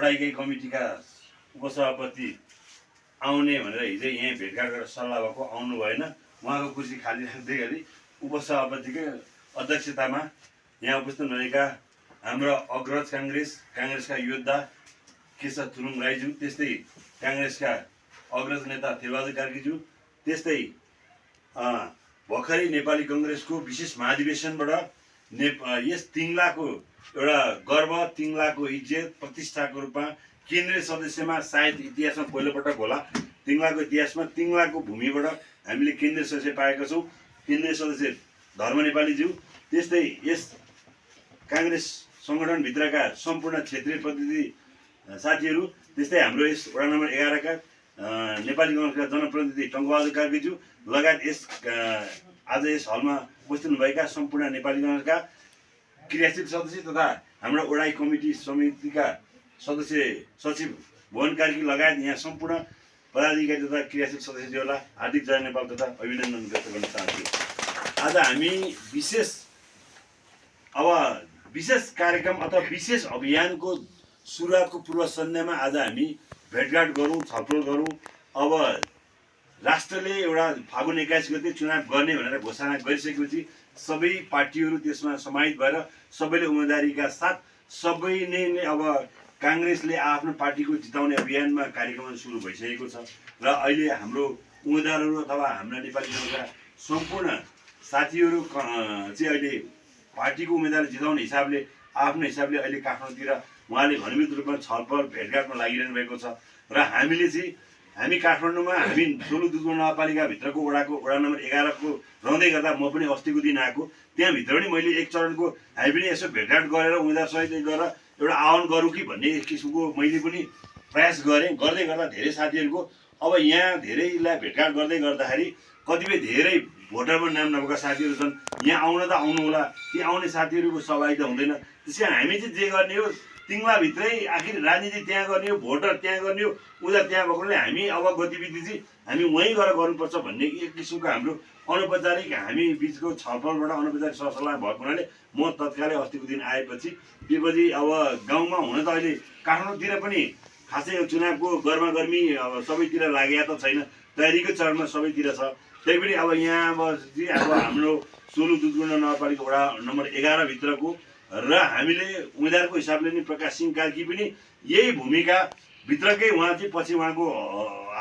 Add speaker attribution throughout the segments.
Speaker 1: वडाइकै कमिटीका उपसभापति आउने भनेर हिजो यहाँ भेटघाट गरेर सल्लाह भएको आउनु भएन। उहाँको कुर्सी खाली राख्दै गरी उपसभापतिकै अध्यक्षतामा यहाँ उपस्थित भएका हाम्रो अग्रज काङ्ग्रेसका योद्धा केशव थुलुङ राईज्यू, त्यस्तै काङ्ग्रेसका अग्रज नेता थिरबहादुर कार्कीज्यू, त्यस्तै भर्खरै नेपाली कङ्ग्रेसको विशेष महाधिवेशनबाट यस तिङ्लाको एउटा गर्व, तिङ्लाको इज्जत प्रतिष्ठाको रूपमा केन्द्रीय सदस्यमा सायद इतिहासमा पहिलोपटक होला, तिङ्लाको इतिहासमा तिङ्लाको भूमिबाट हामीले केन्द्रीय सदस्य पाएका छौँ। केन्द्रीय सदस्य धर्म नेपालीज्यू, त्यस्तै यस काङ्ग्रेस सङ्गठनभित्रका सम्पूर्ण क्षेत्रीय प्रतिनिधि साथीहरू, त्यस्तै हाम्रो यस वडा नम्बर 11 का नेपाली कङ्ग्रेसका जनप्रतिनिधि टङ्कबहादुर कार्कीज्यू लगायत आज यस हलमा उपस्थित भएका सम्पूर्ण नेपाली कङ्ग्रेसका क्रियाशील सदस्य तथा हाम्रो वडाई कमिटी समितिका सदस्य सचिव भुवन कार्की लगायत यहाँ सम्पूर्ण पदाधिकारी तथा क्रियाशील सदस्यज्यूहरूलाई हार्दिक जय नेपाल तथा अभिनन्दन व्यक्त गर्न चाहन्छु। आज हामी विशेष कार्यक्रम अथवा विशेष अभियानको सुरुवातको पूर्व सन्ध्यामा आज हामी भेटघाट गरौँ, छलफल गरौँ। अब राष्ट्रले एउटा फागुन 21 गते चुनाव गर्ने भनेर घोषणा गरिसकेपछि सबै पार्टीहरू त्यसमा समाहित भएर सबैले उम्मेदवारीका साथ सबै नै अब काङ्ग्रेसले आफ्नो पार्टीको जिताउने अभियानमा कार्यक्रम सुरु भइसकेको छ र अहिले हाम्रो उम्मेदवारहरू अथवा हाम्रा नेपाली कङ्ग्रेसका सम्पूर्ण साथीहरू चाहिँ अहिले पार्टीको उम्मेदवार जिताउने हिसाबले आफ्नो हिसाबले अहिले काठमाडौँतिर उहाँले घनीभूत रूपमा छलफल भेटघाटमा लागिरहनु भएको छ र हामी काठमाडौँमा हामी सोलु दुधको नगरपालिकाभित्रको वडा नम्बर 11 को रहँदै गर्दा म पनि अस्तिको दिन आएको, त्यहाँभित्र पनि मैले एक चरणको हामी पनि यसो भेटघाट गरेर उम्मेदवारसहित गरेर एउटा आह्वान गरौँ कि भन्ने किसिमको मैले पनि प्रयास गरेँ। गर्दै गर्दा धेरै साथीहरूको अब यहाँ धेरैलाई भेटघाट गर्दै गर्दाखेरि कतिपय धेरै भोटरमा नाम नभएका साथीहरू छन्, यहाँ आउन त आउनु होला, ती आउने साथीहरूको सहभागिता हुँदैन। त्यसै हामी चाहिँ जे गर्ने हो तिङ्लाभित्रै आखिर राजनीति त्यहाँ गर्ने हो, भोटर त्यहाँ गर्ने हो, उनीहरू त्यहाँ भएकोले हामी अब गतिविधि चाहिँ हामी वहीँ गएर गर्नुपर्छ भन्ने एक किसिमको हाम्रो अनौपचारिक हामी बिचको छलफलबाट अनौपचारिक सरसल्लाह भएको हुनाले म तत्कालै अस्तिको दिन आएपछि त्यसपछि अब गाउँमा हुन त अहिले काठमाडौँतिर पनि खासै चुनावको गर्मागर्मी अब सबैतिर लागेको त छैन, तयारीको चरणमा सबैतिर छ। त्यही पनि अब यहाँ अब हाम्रो सोलु दुधगुण्ड नगरपालिका वडा नम्बर 11 भित्रको र हामीले उम्मेदवारको हिसाबले नि प्रकाश सिंह कार्की पनि यही भूमिका भित्रकै उहाँ चाहिँ पछि उहाँको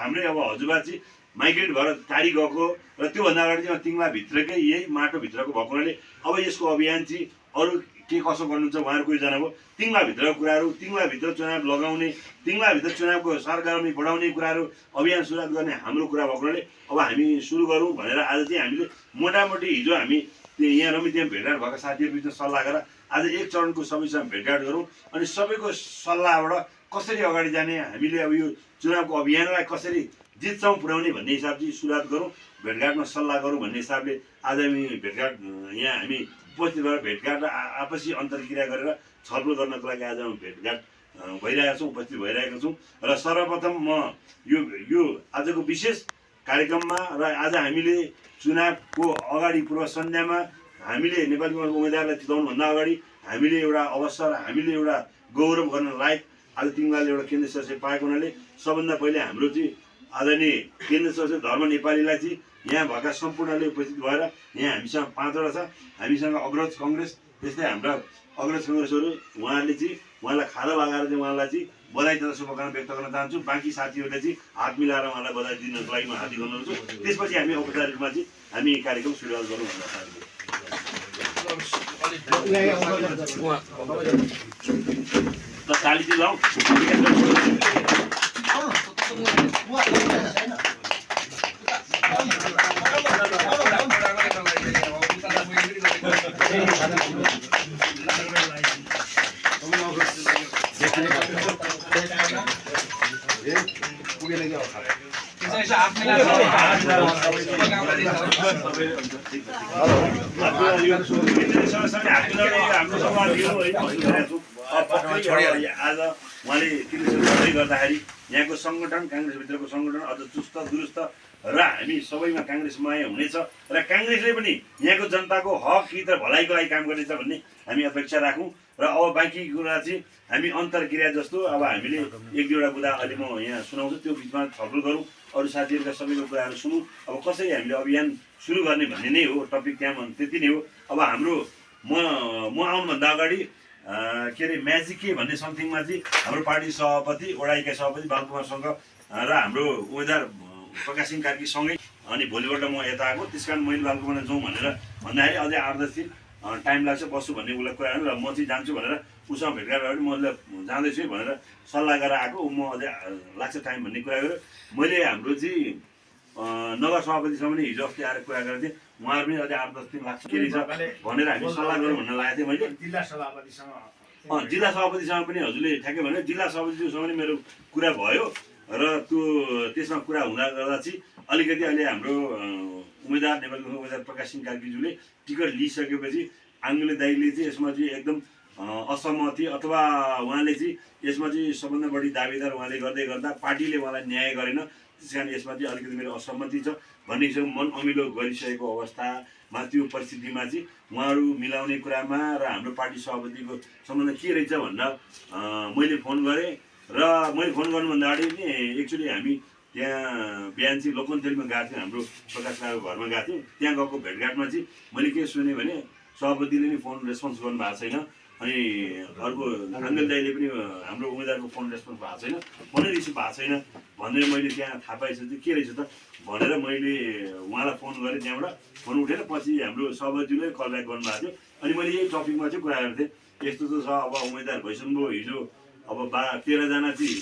Speaker 1: हाम्रै अब हजुरबा चाहिँ माइग्रेट भएर टाढी गएको र त्योभन्दा अगाडि चाहिँ तिङ्लाभित्रकै यही माटोभित्रको भएको हुनाले अब यसको अभियान चाहिँ अरू के कसो गर्नुहुन्छ उहाँहरूको योजना हो। तिङ्लाभित्रको कुराहरू, तिङ्लाभित्र चुनाव लगाउने, तिङ्लाभित्र चुनावको सरगर्मी बढाउने कुराहरू अभियान सुरुवात गर्ने हाम्रो कुरा भएको हुनाले अब हामी सुरु गरौँ भनेर आज चाहिँ हामीले मोटामोटी हिजो हामी यहाँ रमी त्यहाँ भेटघाट भएका साथीहरू बिचमा सल्लाह गरेर आज एक चरणको सबैसँग भेटघाट गरौँ अनि सबैको सल्लाहबाट कसरी अगाडि जाने, हामीले अब यो चुनावको अभियानलाई कसरी जितसम्म पुर्याउने भन्ने हिसाब चाहिँ सुरुवात गरौँ, भेटघाटमा सल्लाह गरौँ भन्ने हिसाबले आज हामी भेटघाट यहाँ हामी उपस्थित भएर भेटघाट र आपसी अन्तर्क्रिया गरेर छलफल गर्नको लागि आज भेटघाट भइरहेका छौँ, उपस्थित भइरहेका छौँ। र सर्वप्रथम म यो आजको विशेष कार्यक्रममा र आज हामीले चुनावको अगाडि पूर्व सन्ध्यामा हामीले नेपाली कङ्ग्रेसको उम्मेदवारलाई जिताउनुभन्दा अगाडि हामीले एउटा अवसर, हामीले एउटा गौरव गर्न लायक आज तिङ्लाले एउटा केन्द्रीय सदस्य पाएको हुनाले सबभन्दा पहिले हाम्रो चाहिँ आदरणीय केन्द्रीय सदस्य धर्म नेपालीलाई चाहिँ यहाँ भएका सम्पूर्णले उपस्थित भएर यहाँ हामीसँग 5 वटा छ, हामीसँग अग्रज कङ्ग्रेस त्यस्तै हाम्रा अग्रज कङ्ग्रेसहरू उहाँहरूले चाहिँ उहाँलाई खादा लगाएर चाहिँ उहाँलाई चाहिँ बधाई तथा शुभकामना व्यक्त गर्न चाहन्छु। बाँकी साथीहरूले चाहिँ हात मिलाएर उहाँलाई बधाई दिनको लागि म हार्दिक अनुरोध गर्छु। त्यसपछि हामी औपचारिक रूपमा चाहिँ हामी कार्यक्रम सुरुवात गरौँ भनेर ताली चाहिँ लाउँ। आज उहाँले किन गर्दाखेरि यहाँको सङ्गठन काङ्ग्रेसभित्रको सङ्गठन अझ चुस्त दुरुस्त र हामी सबैमा काङ्ग्रेसमय हुनेछ र काङ्ग्रेसले पनि यहाँको जनताको हक हित र भलाइको लागि काम गर्नेछ भन्ने हामी अपेक्षा राखौँ र र अब बाँकी कुरा चाहिँ हामी अन्तर्क्रिया जस्तो अब हामीले एक दुईवटा कुरा अहिले म यहाँ सुनाउँछु, त्यो बिचमा छलफल गरौँ, अरू साथीहरूका सबैको कुराहरू सुनौँ। अब कसरी हामीले अभियान सुरु गर्ने भन्ने नै हो टपिक, त्यहाँ त्यति नै हो। अब हाम्रो म आउनुभन्दा अगाडि के अरे म्याजिक के भन्ने समथिङमा चाहिँ हाम्रो पार्टी सभापति वडा इकाइ सभापति बालकुमारसँग र हाम्रो उम्मेदवार प्रकाश सिंह कार्कीसँगै, अनि भोलिपल्ट म यता आएको, त्यस कारण मैले बालकुमारमा जाउँ भनेर भन्दाखेरि अझै 8-10 दिन टाइम लाग्छ बस्छु भन्ने उसलाई कुरा र म चाहिँ जान्छु भनेर उसँग भेटघाट गरेर म जाँदैछु भनेर सल्लाह गरेर आएको। म अझै लाग्छ टाइम भन्ने कुरा गरेँ। मैले हाम्रो चाहिँ नगर सभापतिसँग पनि हिजो अस्ति आएर कुरा गरेको थिएँ, उहाँहरू पनि अझै 8-10 दिन लाग्छ के रहेछ भनेर हामी सल्लाह गरौँ भन्न लागेको थिएँ मैले।
Speaker 2: जिल्ला सभापतिसँग
Speaker 1: पनि हजुरले ठ्याक्कै भने जिल्ला सभापतिसँग पनि मेरो कुरा भयो र त्यसमा कुरा हुँदा गर्दा चाहिँ अलिकति अहिले हाम्रो उम्मेदवार नेपाली उम्मेदवार प्रकाश सिंह कार्कीज्यूले टिकट लिइसकेपछि आङ्गले दाइले चाहिँ यसमा चाहिँ एकदम असहमति अथवा उहाँले चाहिँ यसमा चाहिँ सबभन्दा बढी दावेदार उहाँले गर्दै गर्दा पार्टीले उहाँलाई न्याय गरेन, त्यस कारण यसमा चाहिँ अलिकति मेरो असहमति छ भन्ने हिसाबले मन अमिलो गरिसकेको अवस्थामा त्यो परिस्थितिमा चाहिँ उहाँहरू मिलाउने कुरामा र हाम्रो पार्टी सभापतिको सम्बन्ध के रहेछ भनेर मैले फोन गरेँ। र मैले फोन गर्नुभन्दा अगाडि नि एक्चुअली हामी त्यहाँ बिहान चाहिँ लोकन्थेलमा गएको थियौँ, हाम्रो प्रकाश दाको घरमा गएको थियौँ। त्यहाँ गएको भेटघाटमा चाहिँ मैले के सुनेँ भने सभापतिले नि फोन रेस्पोन्स गर्नुभएको छैन, अनि अर्को आङ्गल दाइले पनि हाम्रो उम्मेदवारको फोन रेस्पोन्स भएको छैन, फोनै रिसिभ भएको छैन भनेर मैले त्यहाँ थाहा पाइसकेँ के रहेछ त भनेर मैले उहाँलाई फोन गरेँ। त्यहाँबाट फोन उठेर पछि हाम्रो सभापतिले कल ब्याक गर्नुभएको थियो। अनि मैले यही टपिकमा चाहिँ कुरा गरेको थिएँ, यस्तो त छ अब उम्मेदवार भइसक्नुभयो, हिजो अब 13 जना चाहिँ